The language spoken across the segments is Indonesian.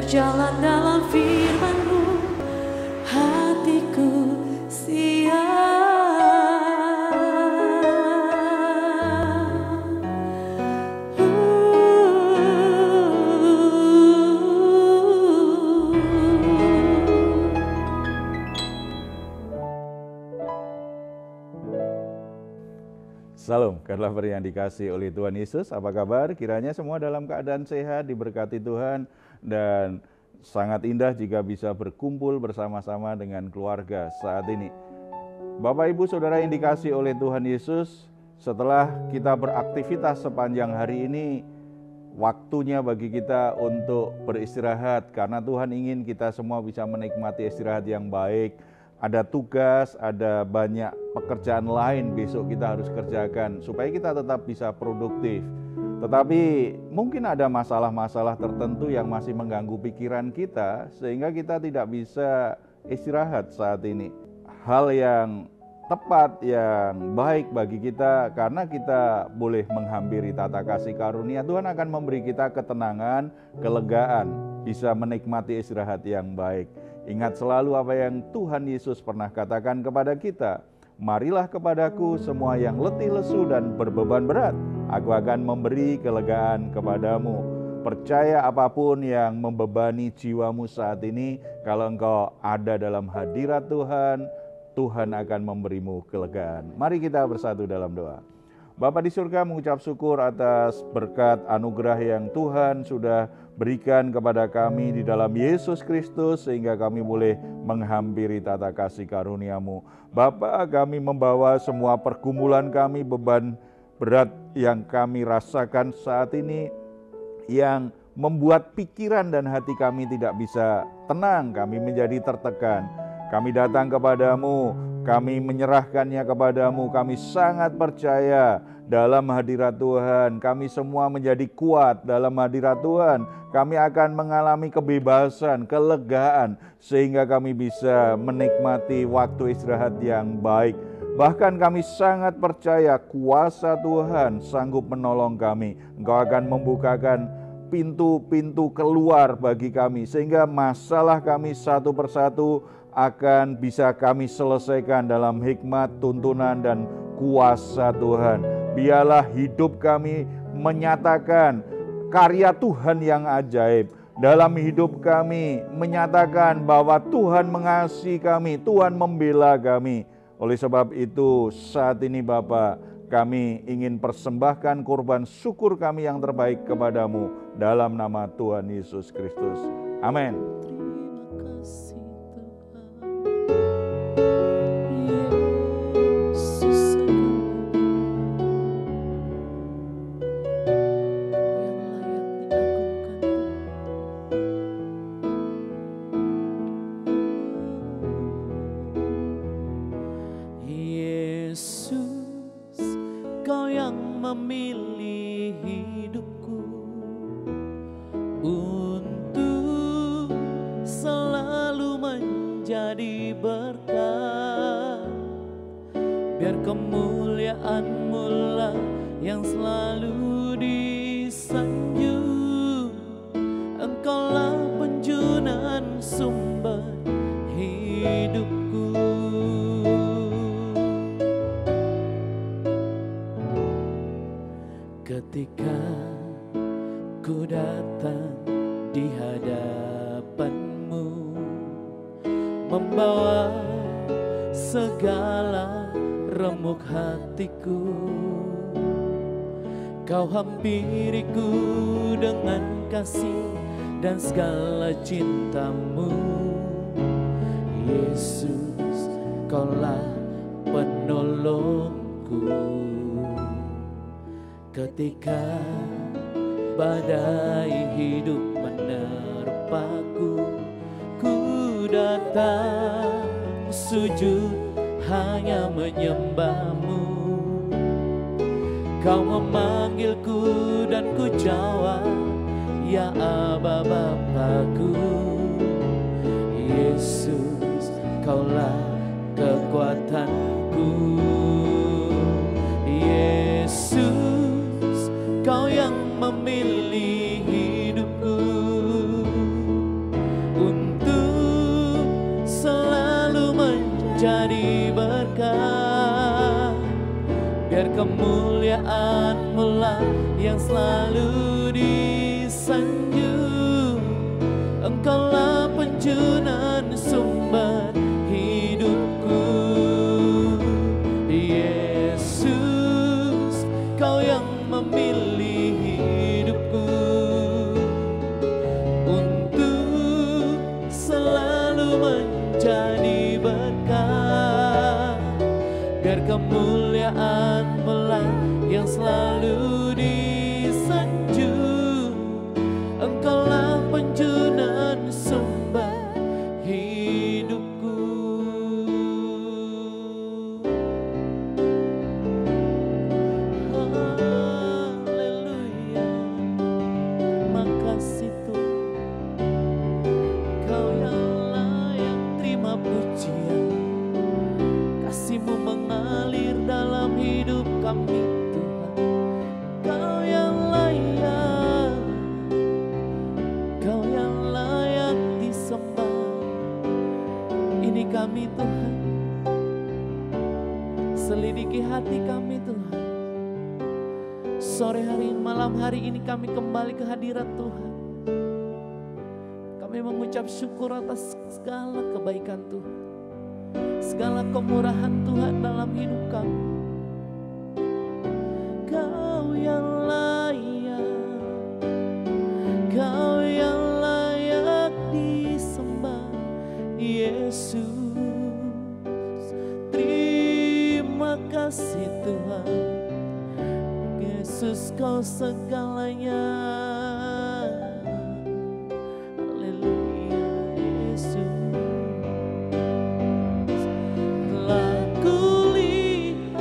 berjalan dalam firman-Mu, hatiku siap. Salam, kabar yang dikasih oleh Tuhan Yesus. Apa kabar? Kiranya semua dalam keadaan sehat, diberkati Tuhan, dan sangat indah jika bisa berkumpul bersama-sama dengan keluarga saat ini. Bapak, Ibu, Saudara yang dikasih oleh Tuhan Yesus, setelah kita beraktivitas sepanjang hari ini, waktunya bagi kita untuk beristirahat, karena Tuhan ingin kita semua bisa menikmati istirahat yang baik. Ada tugas, ada banyak pekerjaan lain besok kita harus kerjakan supaya kita tetap bisa produktif. Tetapi mungkin ada masalah-masalah tertentu yang masih mengganggu pikiran kita sehingga kita tidak bisa istirahat saat ini. Hal yang tepat, yang baik bagi kita karena kita boleh menghampiri tata kasih karunia, Tuhan akan memberi kita ketenangan, kelegaan, bisa menikmati istirahat yang baik. Ingat selalu apa yang Tuhan Yesus pernah katakan kepada kita. Marilah kepadaku semua yang letih lesu dan berbeban berat, aku akan memberi kelegaan kepadamu. Percaya apapun yang membebani jiwamu saat ini, kalau engkau ada dalam hadirat Tuhan, Tuhan akan memberimu kelegaan. Mari kita bersatu dalam doa. Bapa di surga, mengucap syukur atas berkat anugerah yang Tuhan sudah berikan kepada kami di dalam Yesus Kristus sehingga kami boleh menghampiri tata kasih karunia-Mu. Bapa, kami membawa semua pergumulan kami, beban berat yang kami rasakan saat ini yang membuat pikiran dan hati kami tidak bisa tenang, kami menjadi tertekan. Kami datang kepadamu, kami menyerahkannya kepadamu, kami sangat percaya dalam hadirat Tuhan. Kami semua menjadi kuat dalam hadirat Tuhan. Kami akan mengalami kebebasan, kelegaan, sehingga kami bisa menikmati waktu istirahat yang baik. Bahkan kami sangat percaya kuasa Tuhan sanggup menolong kami. Engkau akan membukakan pintu-pintu keluar bagi kami, sehingga masalah kami satu persatu akan bisa kami selesaikan dalam hikmat, tuntunan, dan kuasa Tuhan. Biarlah hidup kami menyatakan karya Tuhan yang ajaib. Dalam hidup kami menyatakan bahwa Tuhan mengasihi kami, Tuhan membela kami. Oleh sebab itu saat ini Bapa, kami ingin persembahkan korban syukur kami yang terbaik kepadamu dalam nama Tuhan Yesus Kristus. Amin. Memilih hidupku untuk selalu menjadi berkat, biar kemuliaan-Mu lah yang selalu disanjung. Engkaulah penjunan sumber hidupku. Ketika ku datang di hadapan-Mu, membawa segala remuk hatiku, Kau hampiriku dengan kasih dan segala cinta-Mu. Yesus, Kaulah penolongku. Ketika badai hidup menerpaku, ku datang sujud hanya menyembah-Mu. Kau memanggilku dan ku jawab, ya Aba Bapakku. Yesus, Kaulah kekuatanku. Yesus, Kau yang memilih hidupku. kemuliaan-Mu lah yang selalu disanjung. Engkaulah penjunan sumber hidupku. Yesus, Kau yang memilih hidupku untuk selalu menjadi berkat. Biar kemuliaan-Mu lah yang selalu disanjung. Engkaulah penjunan sumber hidupku. Haleluya. Terima kasih Tuhan, Kau yang layak terima pujian. Kasih-Mu mengalir dalam hidup kami Tuhan. Kau yang layak, Kau yang layak disembah. Ini kami Tuhan, selidiki hati kami Tuhan. Sore hari, malam hari ini kami kembali ke hadirat Tuhan. Kami mengucap syukur atas segala kebaikan Tuhan, segala kemurahan Tuhan dalam hidup kami. Kau yang layak, Kau yang layak disembah. Yesus, terima kasih Tuhan. Yesus, Kau segalanya. Haleluya Yesus. Telah kulihat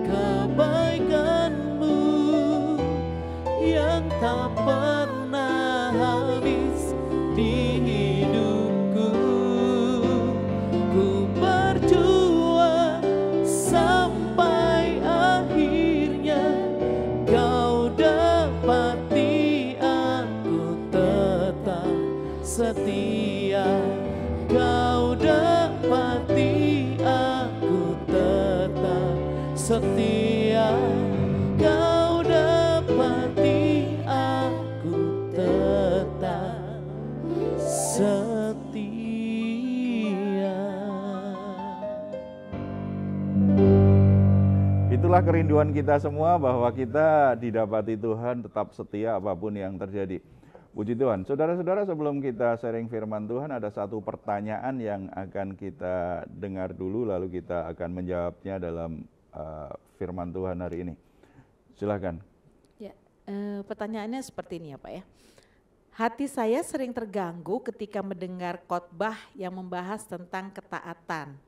kebaikan-Mu yang tak pernah habis di hidupku. Ku berjuang sampai akhirnya. Kau dapati aku tetap setia. Kau dapati aku tetap setia. Kau dapati aku tetap setia. Itulah kerinduan kita semua, bahwa kita didapati Tuhan tetap setia apapun yang terjadi. Puji Tuhan. Saudara-saudara, sebelum kita sharing firman Tuhan, ada satu pertanyaan yang akan kita dengar dulu, lalu kita akan menjawabnya dalam firman Tuhan hari ini. Silakan. Ya, pertanyaannya seperti ini ya Pak ya. Hati saya sering terganggu ketika mendengar khotbah yang membahas tentang ketaatan.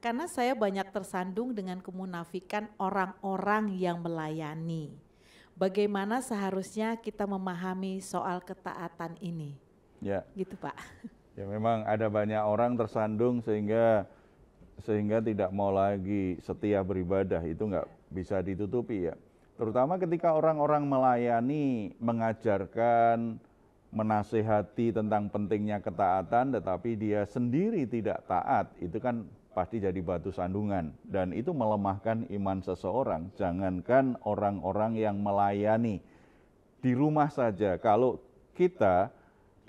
Karena saya banyak tersandung dengan kemunafikan orang-orang yang melayani. Bagaimana seharusnya kita memahami soal ketaatan ini? Ya. Gitu Pak. Ya, memang ada banyak orang tersandung sehingga tidak mau lagi setia beribadah. Itu nggak bisa ditutupi ya. Terutama ketika orang-orang melayani, mengajarkan, menasehati tentang pentingnya ketaatan, tetapi dia sendiri tidak taat, itu kan pasti jadi batu sandungan, dan itu melemahkan iman seseorang. Jangankan orang-orang yang melayani, di rumah saja kalau kita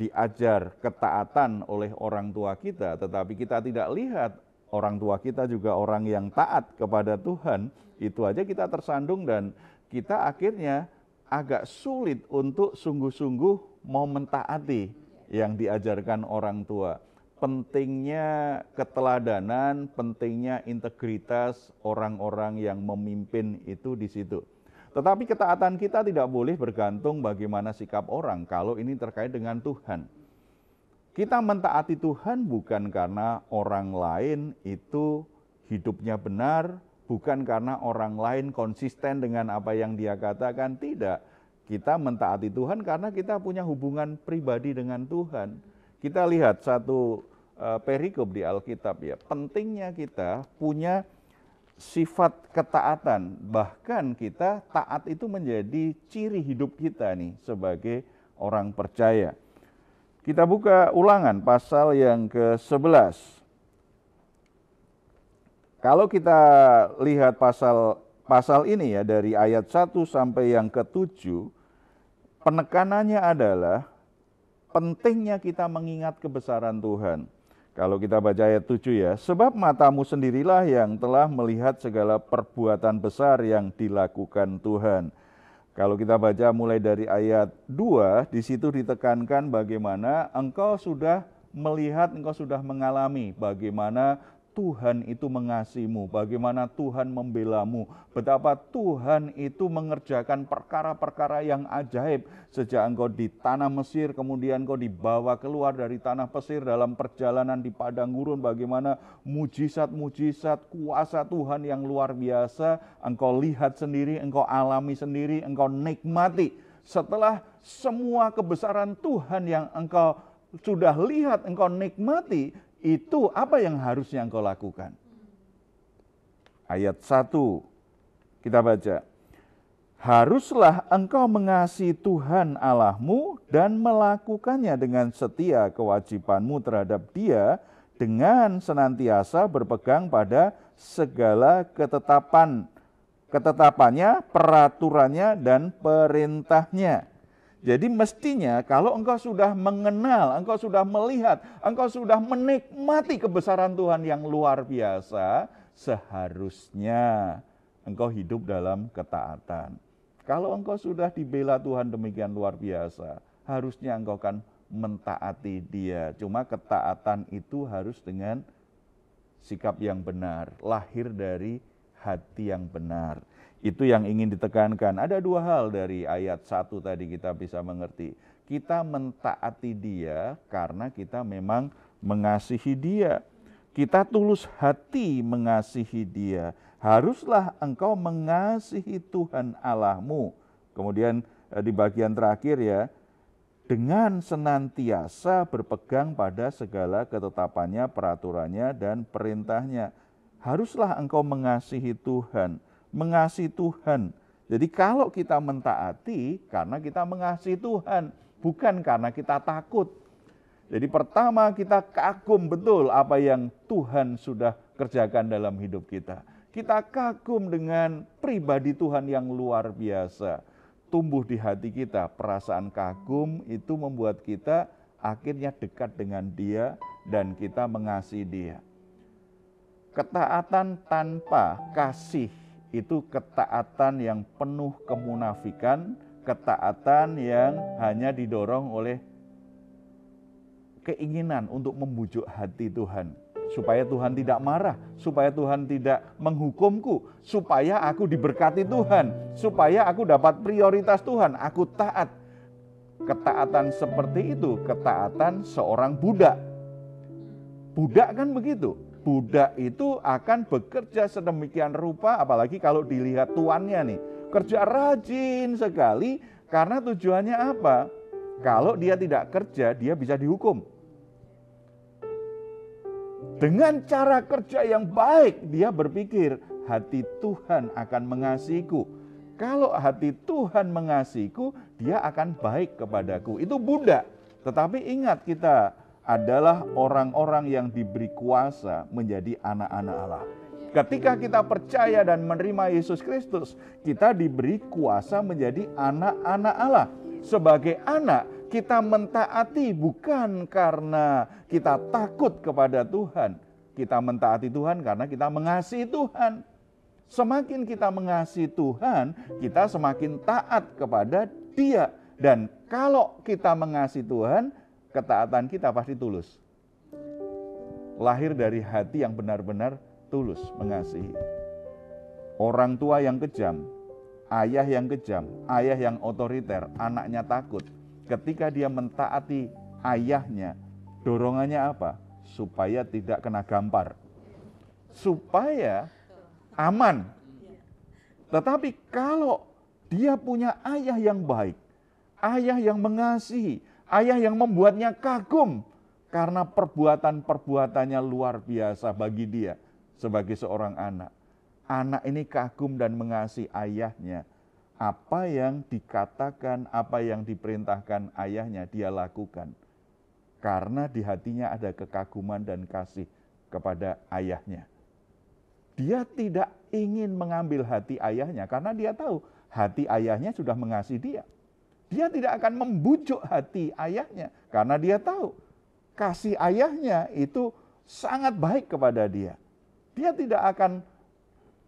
diajar ketaatan oleh orang tua kita, tetapi kita tidak lihat orang tua kita juga orang yang taat kepada Tuhan, itu aja kita tersandung dan kita akhirnya agak sulit untuk sungguh-sungguh mau mentaati yang diajarkan orang tua. Pentingnya keteladanan, pentingnya integritas orang-orang yang memimpin itu di situ. Tetapi ketaatan kita tidak boleh bergantung bagaimana sikap orang kalau ini terkait dengan Tuhan. Kita mentaati Tuhan bukan karena orang lain itu hidupnya benar, bukan karena orang lain konsisten dengan apa yang dia katakan, tidak. Kita mentaati Tuhan karena kita punya hubungan pribadi dengan Tuhan. Kita lihat satu perikop di Alkitab ya, pentingnya kita punya sifat ketaatan, bahkan kita taat itu menjadi ciri hidup kita nih sebagai orang percaya. Kita buka Ulangan pasal yang ke-11. Kalau kita lihat pasal pasal ini ya, dari ayat 1 sampai yang ke-7, penekanannya adalah pentingnya kita mengingat kebesaran Tuhan. Kalau kita baca ayat 7 ya, sebab matamu sendirilah yang telah melihat segala perbuatan besar yang dilakukan Tuhan. Kalau kita baca mulai dari ayat 2, di situ ditekankan bagaimana engkau sudah melihat, engkau sudah mengalami bagaimana Tuhan itu mengasihimu, bagaimana Tuhan membelamu, betapa Tuhan itu mengerjakan perkara-perkara yang ajaib sejak engkau di tanah Mesir, kemudian engkau dibawa keluar dari tanah Mesir dalam perjalanan di padang gurun, bagaimana mujizat-mujizat kuasa Tuhan yang luar biasa engkau lihat sendiri, engkau alami sendiri, engkau nikmati. Setelah semua kebesaran Tuhan yang engkau sudah lihat, engkau nikmati, itu apa yang harusnya engkau lakukan? Ayat 1 kita baca. Haruslah engkau mengasihi Tuhan Allahmu dan melakukannya dengan setia kewajibanmu terhadap Dia dengan senantiasa berpegang pada segala ketetapannya, peraturannya dan perintahnya. Jadi mestinya kalau engkau sudah mengenal, engkau sudah melihat, engkau sudah menikmati kebesaran Tuhan yang luar biasa, seharusnya engkau hidup dalam ketaatan. Kalau engkau sudah dibela Tuhan demikian luar biasa, harusnya engkau kan mentaati Dia. Cuma ketaatan itu harus dengan sikap yang benar, lahir dari hati yang benar. Itu yang ingin ditekankan. Ada dua hal dari ayat 1 tadi kita bisa mengerti. Kita mentaati Dia karena kita memang mengasihi Dia. Kita tulus hati mengasihi Dia. Haruslah engkau mengasihi Tuhan Allahmu. Kemudian di bagian terakhir ya, dengan senantiasa berpegang pada segala ketetapannya, peraturannya, dan perintahnya. Haruslah engkau mengasihi Tuhan. Mengasihi Tuhan. Jadi kalau kita mentaati karena kita mengasihi Tuhan, bukan karena kita takut. Jadi pertama kita kagum betul apa yang Tuhan sudah kerjakan dalam hidup kita. Kita kagum dengan pribadi Tuhan yang luar biasa. Tumbuh di hati kita, perasaan kagum itu membuat kita akhirnya dekat dengan Dia dan kita mengasihi Dia. Ketaatan tanpa kasih itu ketaatan yang penuh kemunafikan, ketaatan yang hanya didorong oleh keinginan untuk membujuk hati Tuhan. Supaya Tuhan tidak marah, supaya Tuhan tidak menghukumku, supaya aku diberkati Tuhan, supaya aku dapat prioritas Tuhan, aku taat. Ketaatan seperti itu, ketaatan seorang budak. Budak kan begitu. Budak itu akan bekerja sedemikian rupa, apalagi kalau dilihat tuannya nih. Kerja rajin sekali, karena tujuannya apa? Kalau dia tidak kerja, dia bisa dihukum. Dengan cara kerja yang baik, dia berpikir, hati Tuhan akan mengasihiku. Kalau hati Tuhan mengasihiku, dia akan baik kepadaku. Itu budak. Tetapi ingat, kita adalah orang-orang yang diberi kuasa menjadi anak-anak Allah. Ketika kita percaya dan menerima Yesus Kristus, kita diberi kuasa menjadi anak-anak Allah. Sebagai anak, kita mentaati bukan karena kita takut kepada Tuhan. Kita mentaati Tuhan karena kita mengasihi Tuhan. Semakin kita mengasihi Tuhan, kita semakin taat kepada Dia. Dan kalau kita mengasihi Tuhan, ketaatan kita pasti tulus. Lahir dari hati yang benar-benar tulus mengasihi. Orang tua yang kejam, ayah yang kejam, ayah yang otoriter, anaknya takut. Ketika dia mentaati ayahnya, dorongannya apa? Supaya tidak kena gampar. Supaya aman. Tetapi kalau dia punya ayah yang baik, ayah yang mengasihi, ayah yang membuatnya kagum karena perbuatan-perbuatannya luar biasa bagi dia sebagai seorang anak. Anak ini kagum dan mengasihi ayahnya. Apa yang dikatakan, apa yang diperintahkan ayahnya dia lakukan. Karena di hatinya ada kekaguman dan kasih kepada ayahnya. Dia tidak ingin mengambil hati ayahnya karena dia tahu hati ayahnya sudah mengasihi dia. Dia tidak akan membujuk hati ayahnya karena dia tahu kasih ayahnya itu sangat baik kepada dia. Dia tidak akan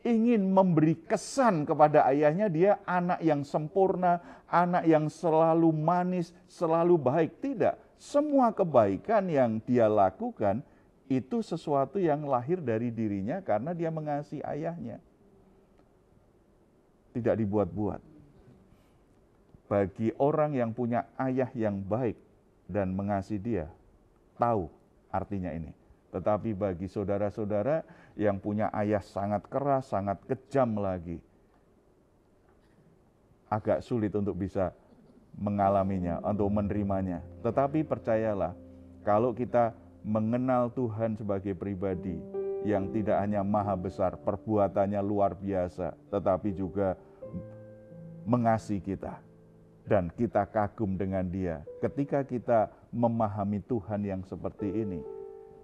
ingin memberi kesan kepada ayahnya dia anak yang sempurna, anak yang selalu manis, selalu baik. Tidak, semua kebaikan yang dia lakukan itu sesuatu yang lahir dari dirinya karena dia mengasihi ayahnya. Tidak dibuat-buat. Bagi orang yang punya ayah yang baik dan mengasihi dia, tahu artinya ini. Tetapi bagi saudara-saudara yang punya ayah sangat keras, sangat kejam lagi, agak sulit untuk bisa mengalaminya, untuk menerimanya. Tetapi percayalah, kalau kita mengenal Tuhan sebagai pribadi yang tidak hanya maha besar, perbuatannya luar biasa, tetapi juga mengasihi kita. Dan kita kagum dengan dia. Ketika kita memahami Tuhan yang seperti ini,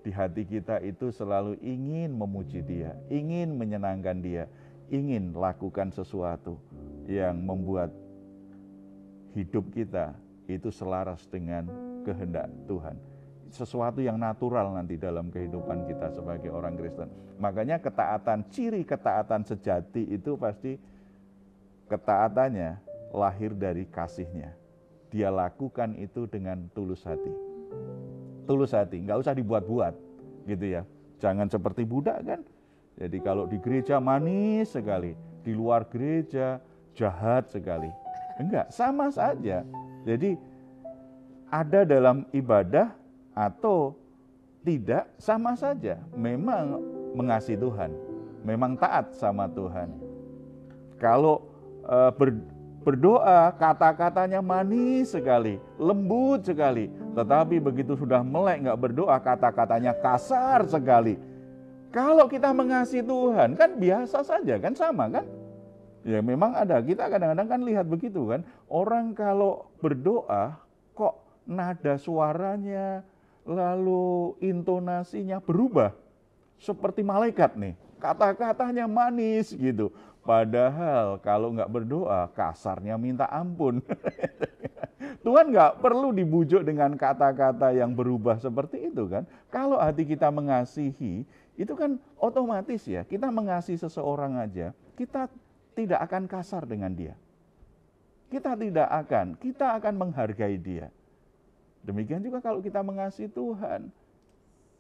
di hati kita itu selalu ingin memuji dia, ingin menyenangkan dia, ingin lakukan sesuatu yang membuat hidup kita itu selaras dengan kehendak Tuhan. Sesuatu yang natural nanti dalam kehidupan kita sebagai orang Kristen. Makanya ketaatan, ciri ketaatan sejati itu pasti ketaatannya lahir dari kasihnya. Dia lakukan itu dengan tulus hati. Tulus hati, nggak usah dibuat-buat gitu ya. Jangan seperti budak kan. Jadi kalau di gereja manis sekali, di luar gereja jahat sekali. Enggak, sama saja. Jadi ada dalam ibadah atau tidak sama saja. Memang mengasihi Tuhan, memang taat sama Tuhan. Kalau berdoa, kata-katanya manis sekali, lembut sekali. Tetapi begitu sudah melek nggak berdoa, kata-katanya kasar sekali. Kalau kita mengasihi Tuhan, kan biasa saja, kan sama kan? Ya memang ada, kita kadang-kadang kan lihat begitu kan. Orang kalau berdoa, kok nada suaranya, lalu intonasinya berubah. Seperti malaikat nih, kata-katanya manis gitu. Padahal kalau nggak berdoa, kasarnya minta ampun. Tuhan nggak perlu dibujuk dengan kata-kata yang berubah seperti itu kan. Kalau hati kita mengasihi, itu kan otomatis ya, kita mengasihi seseorang aja, kita tidak akan kasar dengan dia. Kita akan menghargai dia. Demikian juga kalau kita mengasihi Tuhan.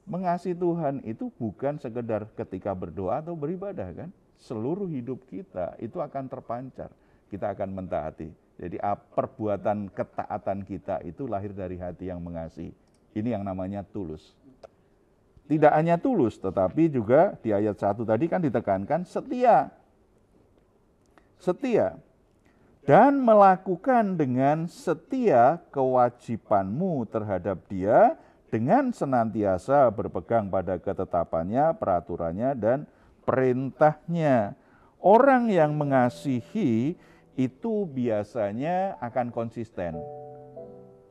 Mengasihi Tuhan itu bukan sekedar ketika berdoa atau beribadah kan. Seluruh hidup kita itu akan terpancar. Kita akan mentaati. Jadi perbuatan ketaatan kita itu lahir dari hati yang mengasihi. Ini yang namanya tulus. Tidak hanya tulus, tetapi juga di ayat 1 tadi kan ditekankan setia. Setia. Dan melakukan dengan setia kewajibanmu terhadap dia dengan senantiasa berpegang pada ketetapannya, peraturannya, dan perintahnya. Orang yang mengasihi itu biasanya akan konsisten.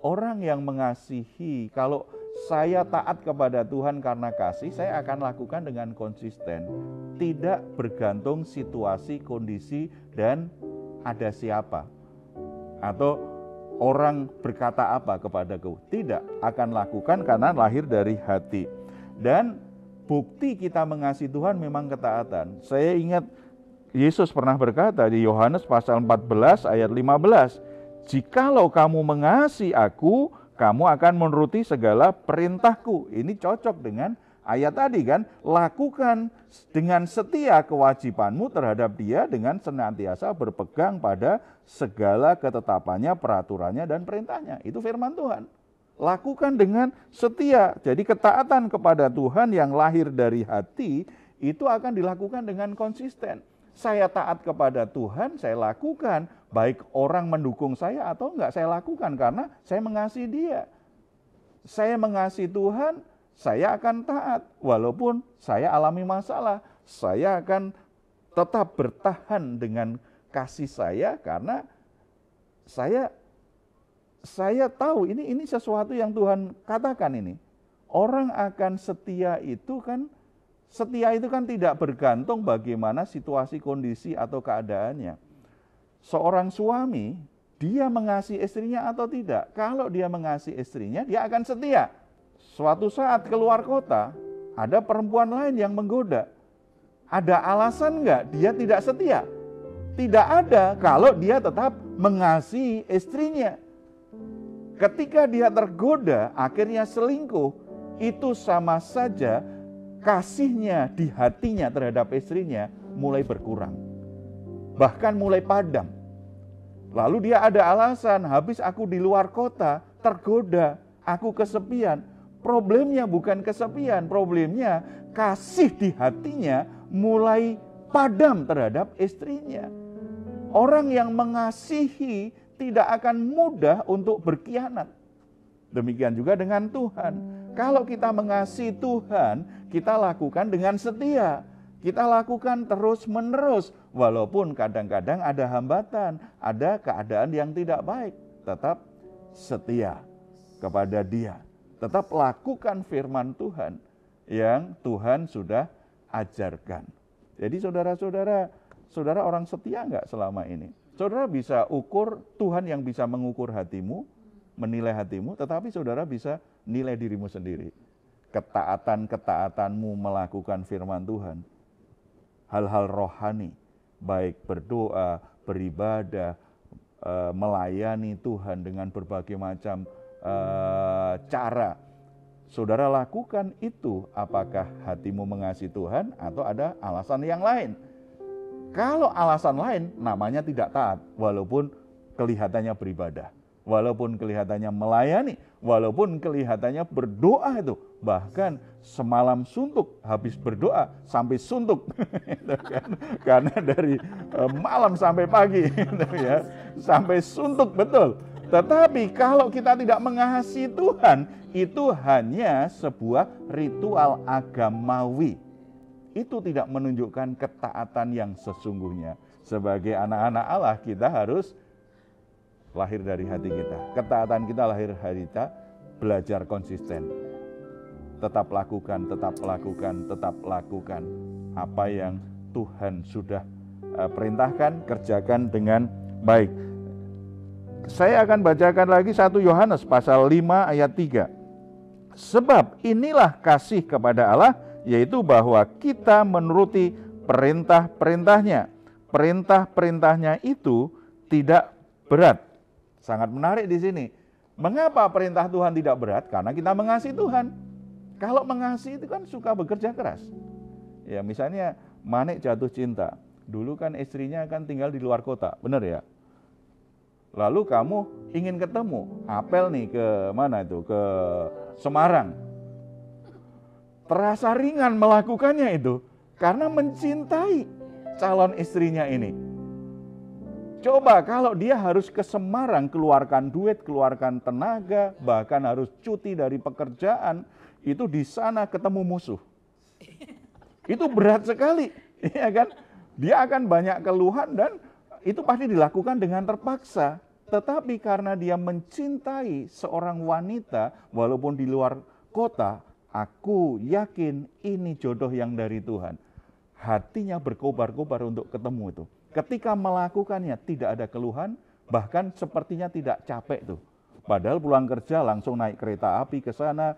Orang yang mengasihi, kalau saya taat kepada Tuhan karena kasih, saya akan lakukan dengan konsisten. Tidak bergantung situasi, kondisi, dan ada siapa. Atau orang berkata apa kepadaku. Tidak, akan lakukan karena lahir dari hati. Dan bukti kita mengasihi Tuhan memang ketaatan. Saya ingat Yesus pernah berkata di Yohanes pasal 14 ayat 15, "Jikalau kamu mengasihi aku, kamu akan menuruti segala perintahku." Ini cocok dengan ayat tadi kan, lakukan dengan setia kewajibanmu terhadap dia dengan senantiasa berpegang pada segala ketetapannya, peraturannya, dan perintahnya. Itu firman Tuhan. Lakukan dengan setia. Jadi ketaatan kepada Tuhan yang lahir dari hati itu akan dilakukan dengan konsisten. Saya taat kepada Tuhan, saya lakukan. Baik orang mendukung saya atau enggak, saya lakukan karena saya mengasihi dia. Saya mengasihi Tuhan, saya akan taat. Walaupun saya alami masalah, saya akan tetap bertahan dengan kasih saya karena saya tahu ini sesuatu yang Tuhan katakan ini. Orang akan setia itu kan Setia itu kan tidak bergantung bagaimana situasi, kondisi, atau keadaannya. Seorang suami, dia mengasihi istrinya atau tidak? Kalau dia mengasihi istrinya, dia akan setia. Suatu saat keluar kota, ada perempuan lain yang menggoda. Ada alasan enggak dia tidak setia? Tidak ada kalau dia tetap mengasihi istrinya. Ketika dia tergoda, akhirnya selingkuh, itu sama saja kasihnya di hatinya terhadap istrinya mulai berkurang. Bahkan mulai padam. Lalu dia ada alasan, habis aku di luar kota, tergoda, aku kesepian. Problemnya bukan kesepian, problemnya kasih di hatinya mulai padam terhadap istrinya. Orang yang mengasihi tidak akan mudah untuk berkhianat. Demikian juga dengan Tuhan. Kalau kita mengasihi Tuhan, kita lakukan dengan setia. Kita lakukan terus-menerus. Walaupun kadang-kadang ada hambatan, ada keadaan yang tidak baik. Tetap setia kepada Dia. Tetap lakukan firman Tuhan yang Tuhan sudah ajarkan. Jadi saudara-saudara, saudara orang setia enggak selama ini? Saudara bisa ukur, Tuhan yang bisa mengukur hatimu, menilai hatimu, tetapi saudara bisa nilai dirimu sendiri. Ketaatan-ketaatanmu melakukan firman Tuhan. Hal-hal rohani, baik berdoa, beribadah, melayani Tuhan dengan berbagai macam cara. Saudara lakukan itu, apakah hatimu mengasihi Tuhan atau ada alasan yang lain? Kalau alasan lain, namanya tidak taat, walaupun kelihatannya beribadah, walaupun kelihatannya melayani, walaupun kelihatannya berdoa itu, bahkan semalam suntuk, habis berdoa sampai suntuk, karena dari malam sampai pagi, ya, sampai suntuk betul. Tetapi kalau kita tidak mengasihi Tuhan, itu hanya sebuah ritual agamawi. Itu tidak menunjukkan ketaatan yang sesungguhnya. Sebagai anak-anak Allah, kita harus lahir dari hati kita. Ketaatan kita lahir dari kita, belajar konsisten. Tetap lakukan, tetap lakukan, tetap lakukan. Apa yang Tuhan sudah perintahkan, kerjakan dengan baik. Saya akan bacakan lagi 1 Yohanes pasal 5 ayat 3. Sebab inilah kasih kepada Allah, yaitu bahwa kita menuruti perintah-perintahnya. Perintah-perintahnya itu tidak berat. Sangat menarik di sini. Mengapa perintah Tuhan tidak berat? Karena kita mengasihi Tuhan. Kalau mengasihi itu kan suka bekerja keras. Ya, misalnya Manik jatuh cinta. Dulu kan istrinya kan tinggal di luar kota, benar ya? Lalu kamu ingin ketemu, apel nih ke mana itu? Ke Semarang. Terasa ringan melakukannya itu karena mencintai calon istrinya ini. Coba kalau dia harus ke Semarang, keluarkan duit, keluarkan tenaga, bahkan harus cuti dari pekerjaan, itu di sana ketemu musuh. Itu berat sekali, ya kan? Dia akan banyak keluhan dan itu pasti dilakukan dengan terpaksa. Tetapi karena dia mencintai seorang wanita, walaupun di luar kota, aku yakin ini jodoh yang dari Tuhan. Hatinya berkobar-kobar untuk ketemu itu. Ketika melakukannya tidak ada keluhan, bahkan sepertinya tidak capek tuh. Padahal pulang kerja langsung naik kereta api ke sana,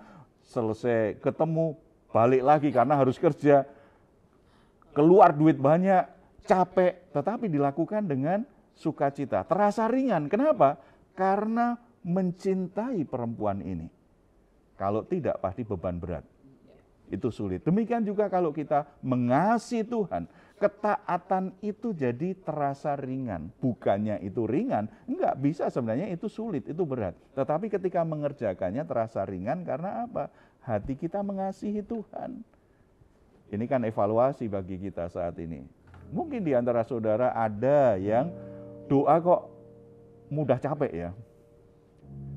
selesai ketemu, balik lagi karena harus kerja. Keluar duit banyak, capek, tetapi dilakukan dengan sukacita. Terasa ringan, kenapa? Karena mencintai perempuan ini. Kalau tidak pasti beban berat. Itu sulit. Demikian juga kalau kita mengasihi Tuhan, ketaatan itu jadi terasa ringan. Bukannya itu ringan, enggak, bisa sebenarnya itu sulit, itu berat. Tetapi ketika mengerjakannya terasa ringan karena apa? Hati kita mengasihi Tuhan. Ini kan evaluasi bagi kita saat ini. Mungkin di antara saudara ada yang doa kok mudah capek ya.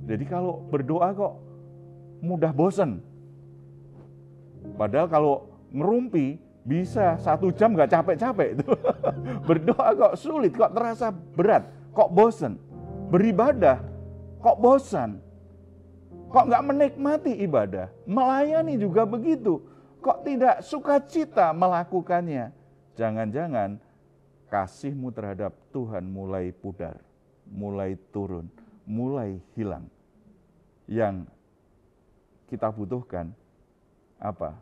Jadi kalau berdoa kok mudah bosan. Padahal kalau ngerumpi bisa 1 jam nggak capek-capek itu. Berdoa kok sulit, kok terasa berat, kok bosan. Beribadah kok bosan. Kok nggak menikmati ibadah. Melayani juga begitu. kok tidak sukacita melakukannya? Jangan-jangan kasih-Mu terhadap Tuhan mulai pudar, mulai turun, mulai hilang. Yang kita butuhkan apa?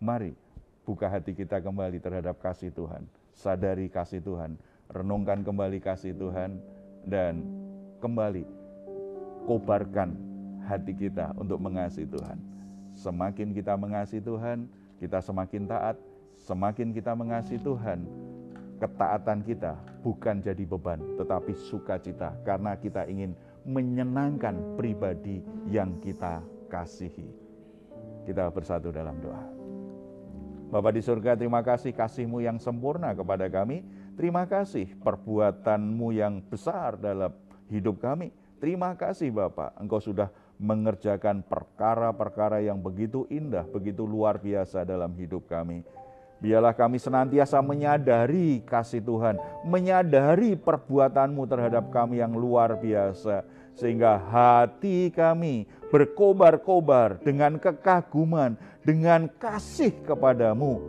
Mari buka hati kita kembali terhadap kasih Tuhan. Sadari kasih Tuhan, renungkan kembali kasih Tuhan, dan kembali kobarkan hati kita untuk mengasihi Tuhan. Semakin kita mengasihi Tuhan, kita semakin taat. Semakin kita mengasihi Tuhan, ketaatan kita bukan jadi beban, tetapi sukacita, karena kita ingin menyenangkan pribadi yang kita kasihi. Kita bersatu dalam doa. Bapa di surga, terima kasih kasih-Mu yang sempurna kepada kami. Terima kasih perbuatan-Mu yang besar dalam hidup kami. Terima kasih Bapa, Engkau sudah mengerjakan perkara-perkara yang begitu indah, begitu luar biasa dalam hidup kami. Biarlah kami senantiasa menyadari kasih Tuhan, menyadari perbuatan-Mu terhadap kami yang luar biasa, sehingga hati kami berkobar-kobar dengan kekaguman, dengan kasih kepada-Mu.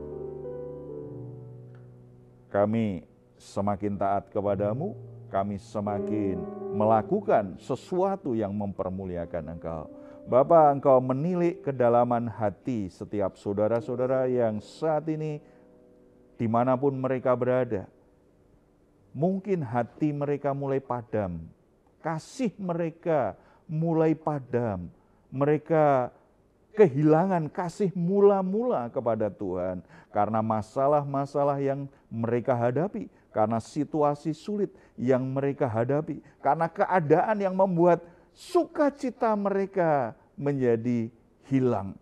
Kami semakin taat kepada-Mu, kami semakin melakukan sesuatu yang mempermuliakan Engkau. Bapa, Engkau menilik kedalaman hati setiap saudara-saudara yang saat ini dimanapun mereka berada. Mungkin hati mereka mulai padam, kasih mereka mulai padam, mereka kehilangan kasih mula-mula kepada Tuhan karena masalah-masalah yang mereka hadapi, karena situasi sulit yang mereka hadapi, karena keadaan yang membuat sukacita mereka menjadi hilang.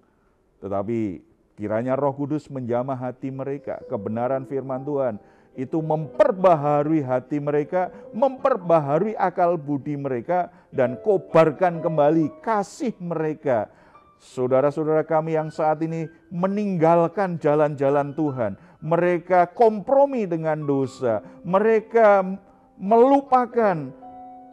Tetapi kiranya Roh Kudus menjamah hati mereka, kebenaran firman Tuhan itu memperbaharui hati mereka, memperbaharui akal budi mereka, dan kobarkan kembali kasih mereka. Saudara-saudara kami yang saat ini meninggalkan jalan-jalan Tuhan, mereka kompromi dengan dosa, mereka melupakan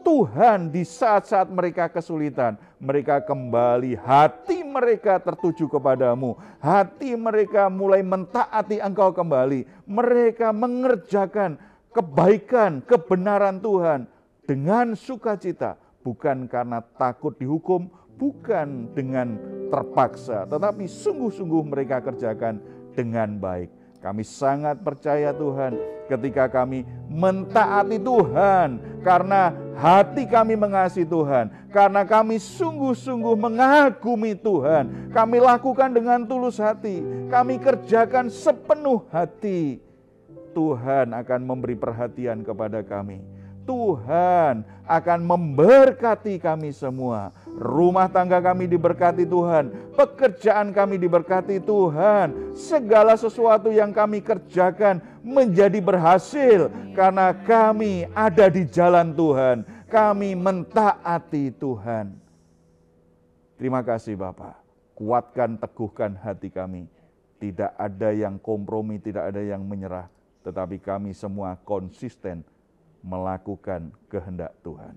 Tuhan di saat-saat mereka kesulitan, mereka kembali, hati mereka tertuju kepadamu, hati mereka mulai mentaati Engkau kembali, mereka mengerjakan kebaikan, kebenaran Tuhan dengan sukacita, bukan karena takut dihukum, bukan dengan terpaksa, tetapi sungguh-sungguh mereka kerjakan dengan baik. Kami sangat percaya Tuhan, ketika kami mentaati Tuhan, karena hati kami mengasihi Tuhan, karena kami sungguh-sungguh mengagumi Tuhan, kami lakukan dengan tulus hati, kami kerjakan sepenuh hati, Tuhan akan memberi perhatian kepada kami. Tuhan akan memberkati kami semua. Rumah tangga kami diberkati Tuhan, pekerjaan kami diberkati Tuhan, segala sesuatu yang kami kerjakan menjadi berhasil karena kami ada di jalan Tuhan, kami mentaati Tuhan. Terima kasih Bapa, kuatkan, teguhkan hati kami. Tidak ada yang kompromi, tidak ada yang menyerah, tetapi kami semua konsisten melakukan kehendak Tuhan.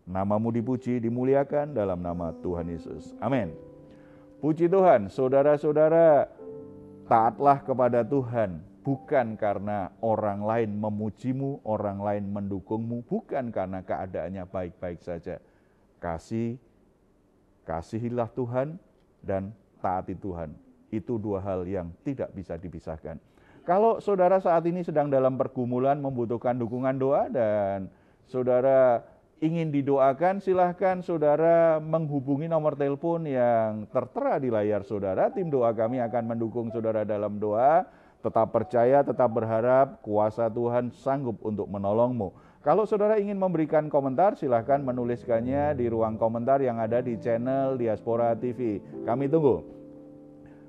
Nama-Mu dipuji, dimuliakan dalam nama Tuhan Yesus. Amin. Puji Tuhan, saudara-saudara, taatlah kepada Tuhan, bukan karena orang lain memujimu, orang lain mendukungmu, bukan karena keadaannya baik-baik saja. Kasihilah Tuhan dan taati Tuhan. Itu dua hal yang tidak bisa dipisahkan. Kalau saudara saat ini sedang dalam pergumulan, membutuhkan dukungan doa, dan saudara ingin didoakan, silahkan saudara menghubungi nomor telepon yang tertera di layar saudara. Tim doa kami akan mendukung saudara dalam doa. Tetap percaya, tetap berharap kuasa Tuhan sanggup untuk menolongmu. Kalau saudara ingin memberikan komentar, silahkan menuliskannya di ruang komentar yang ada di channel Diaspora TV. Kami tunggu.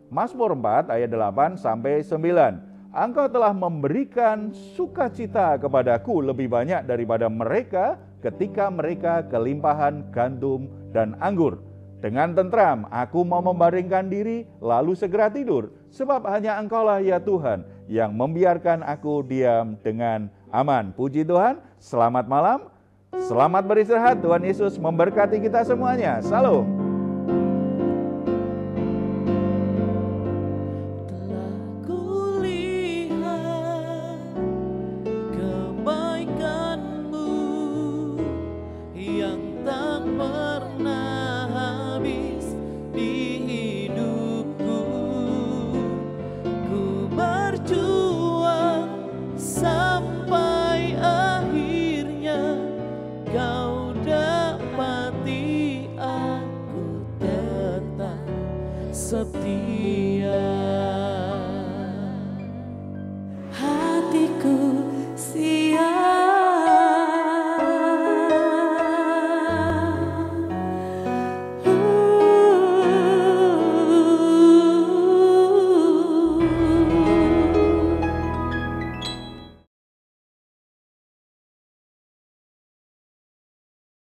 Mazmur 4 ayat 8-9. Engkau telah memberikan sukacita kepadaku lebih banyak daripada mereka ketika mereka kelimpahan gandum dan anggur. Dengan tentram aku mau membaringkan diri lalu segera tidur, sebab hanya Engkaulah ya Tuhan yang membiarkan aku diam dengan aman. Puji Tuhan, selamat malam, selamat beristirahat. Tuhan Yesus memberkati kita semuanya. Salam. setia.